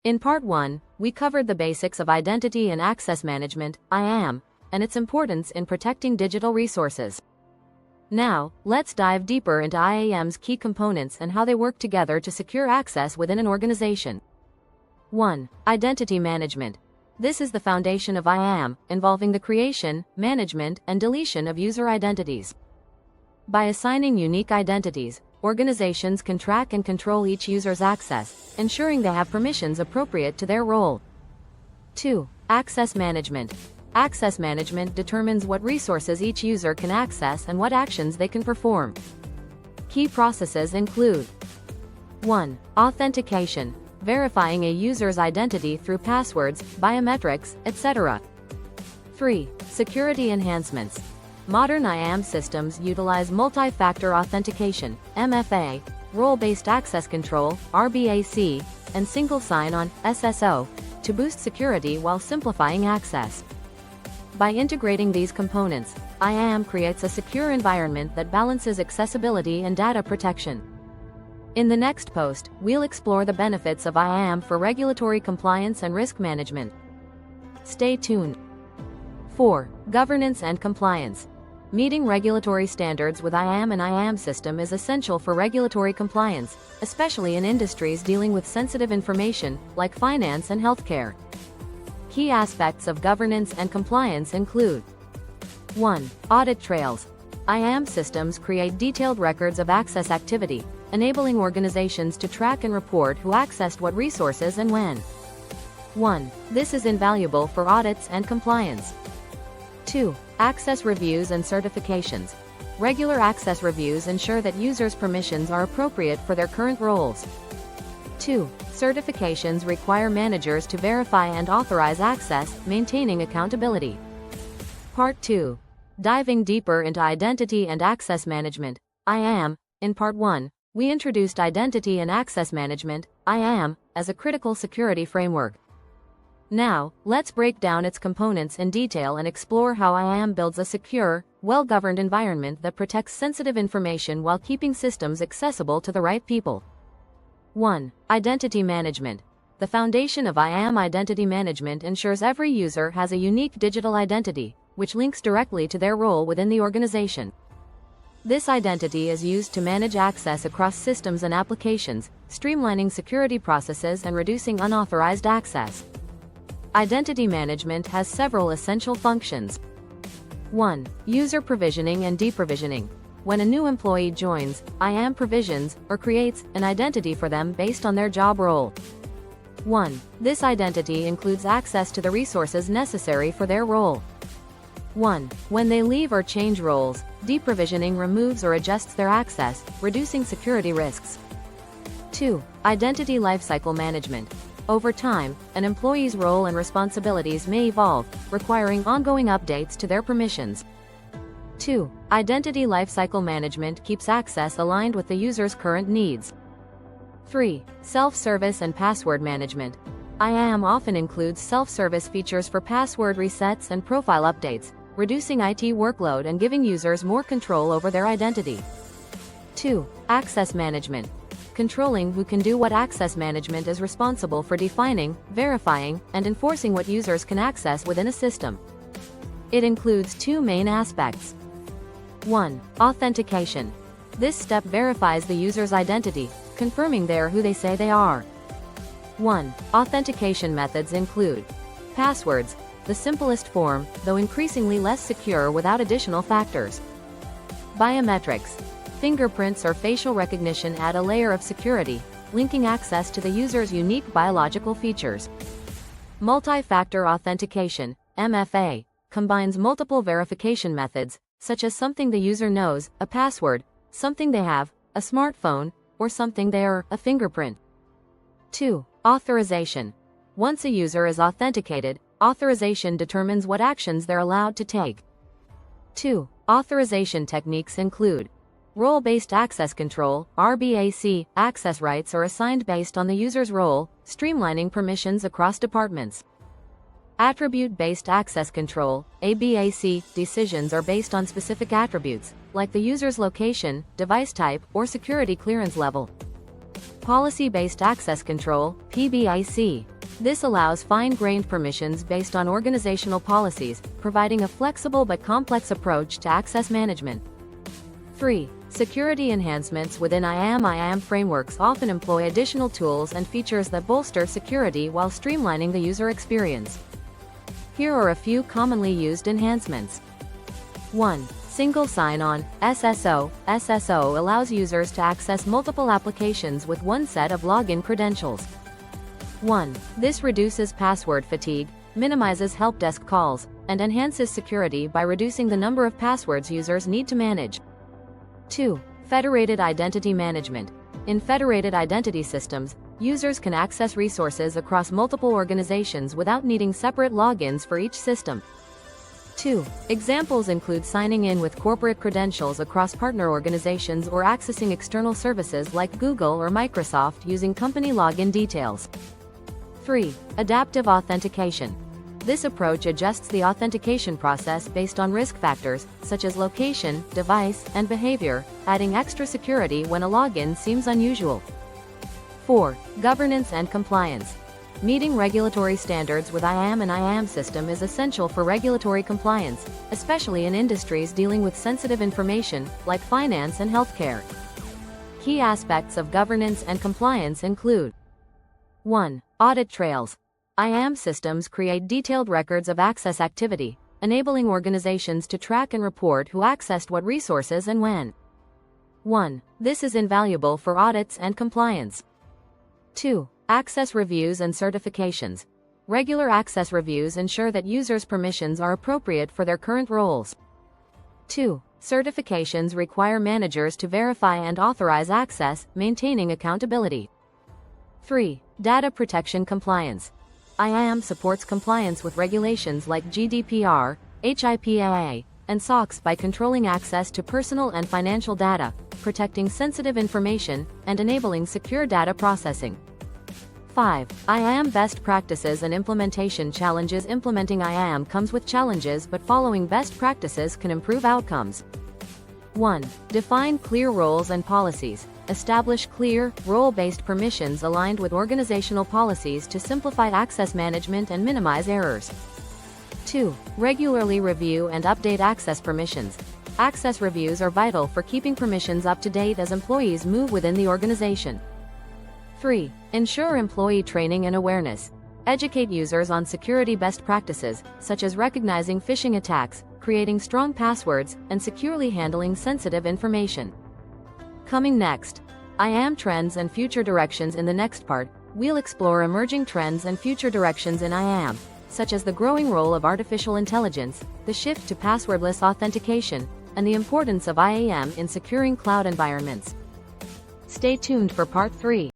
In Part 1, we covered the basics of Identity and Access Management, IAM, and its importance in protecting digital resources. Now, let's dive deeper into IAM's key components and how they work together to secure access within an organization. 1. Identity Management. This is the foundation of IAM, involving the creation, management, and deletion of user identities. By assigning unique identities, organizations can track and control each user's access, ensuring they have permissions appropriate to their role. 2. Access Management. Access management determines what resources each user can access and what actions they can perform. Key processes include 1. Authentication, verifying a user's identity through passwords, biometrics, etc. 3. Security enhancements. Modern IAM systems utilize multi-factor authentication, MFA, role-based access control, RBAC, and single sign-on, SSO, to boost security while simplifying access. By integrating these components, IAM creates a secure environment that balances accessibility and data protection. In the next post, we'll explore the benefits of IAM for regulatory compliance and risk management. Stay tuned. 4. Governance and compliance. Meeting regulatory standards with IAM and IAM system is essential for regulatory compliance, especially in industries dealing with sensitive information, like finance and healthcare. Key aspects of governance and compliance include 1. Audit trails. IAM systems create detailed records of access activity, enabling organizations to track and report who accessed what resources and when. 1. This is invaluable for audits and compliance. 2. Access reviews and certifications. Regular access reviews ensure that users' permissions are appropriate for their current roles. 2. Certifications require managers to verify and authorize access, maintaining accountability. Part 2. Diving deeper into Identity and Access Management, IAM. In Part 1, we introduced Identity and Access Management, IAM, as a critical security framework. Now, let's break down its components in detail and explore how IAM builds a secure, well-governed environment that protects sensitive information while keeping systems accessible to the right people. 1. Identity Management. The foundation of IAM identity management ensures every user has a unique digital identity, which links directly to their role within the organization. This identity is used to manage access across systems and applications, streamlining security processes and reducing unauthorized access. Identity management has several essential functions. 1. User provisioning and deprovisioning. When a new employee joins, IAM provisions, or creates, an identity for them based on their job role. 1. This identity includes access to the resources necessary for their role. 1. When they leave or change roles, deprovisioning removes or adjusts their access, reducing security risks. 2. Identity lifecycle management. Over time, an employee's role and responsibilities may evolve, requiring ongoing updates to their permissions. 2. Identity lifecycle management keeps access aligned with the user's current needs. 3. Self-service and password management. IAM often includes self-service features for password resets and profile updates, reducing IT workload and giving users more control over their identity. 2. Access management. Controlling who can do what. Access management is responsible for defining, verifying, and enforcing what users can access within a system. It includes two main aspects. 1. Authentication. This step verifies the user's identity, confirming they are who they say they are. 1. Authentication methods include passwords, the simplest form, though increasingly less secure without additional factors. Biometrics. Fingerprints or facial recognition add a layer of security, linking access to the user's unique biological features. Multi-factor authentication, MFA, combines multiple verification methods, such as something the user knows, a password, something they have, a smartphone, or something they are, a fingerprint. 2. Authorization. Once a user is authenticated, authorization determines what actions they're allowed to take. 2. Authorization techniques include role-based access control, RBAC. Access rights are assigned based on the user's role, streamlining permissions across departments. Attribute-based access control, ABAC. Decisions are based on specific attributes, like the user's location, device type, or security clearance level. Policy-based access control, PBAC. This allows fine-grained permissions based on organizational policies, providing a flexible but complex approach to access management. 3. Security enhancements within IAM frameworks often employ additional tools and features that bolster security while streamlining the user experience. Here are a few commonly used enhancements. 1. Single sign-on, SSO. SSO allows users to access multiple applications with one set of login credentials. 1. This reduces password fatigue, minimizes help desk calls, and enhances security by reducing the number of passwords users need to manage. 2. Federated identity management. In federated identity systems, users can access resources across multiple organizations without needing separate logins for each system. 2. Examples include signing in with corporate credentials across partner organizations or accessing external services like Google or Microsoft using company login details. 3. Adaptive authentication. This approach adjusts the authentication process based on risk factors, such as location, device, and behavior, adding extra security when a login seems unusual. 4. Governance and compliance. Meeting regulatory standards with IAM system is essential for regulatory compliance, especially in industries dealing with sensitive information, like finance and healthcare. Key aspects of governance and compliance include: 1. Audit trails. IAM systems create detailed records of access activity, enabling organizations to track and report who accessed what resources and when. 1. This is invaluable for audits and compliance. 2. Access reviews and certifications. Regular access reviews ensure that users' permissions are appropriate for their current roles. 2. Certifications require managers to verify and authorize access, maintaining accountability. 3. Data protection compliance. IAM supports compliance with regulations like GDPR, HIPAA, and SOX by controlling access to personal and financial data, protecting sensitive information, and enabling secure data processing. 5. IAM best practices and implementation challenges. Implementing IAM comes with challenges, but following best practices can improve outcomes. 1. Define clear roles and policies. Establish clear, role-based permissions aligned with organizational policies to simplify access management and minimize errors. 2. Regularly review and update access permissions. Access reviews are vital for keeping permissions up to date as employees move within the organization. 3. Ensure employee training and awareness. Educate users on security best practices, such as recognizing phishing attacks, creating strong passwords, and securely handling sensitive information. Coming next, IAM trends and future directions. In the next part, we'll explore emerging trends and future directions in IAM, such as the growing role of artificial intelligence, the shift to passwordless authentication, and the importance of IAM in securing cloud environments. Stay tuned for part 3.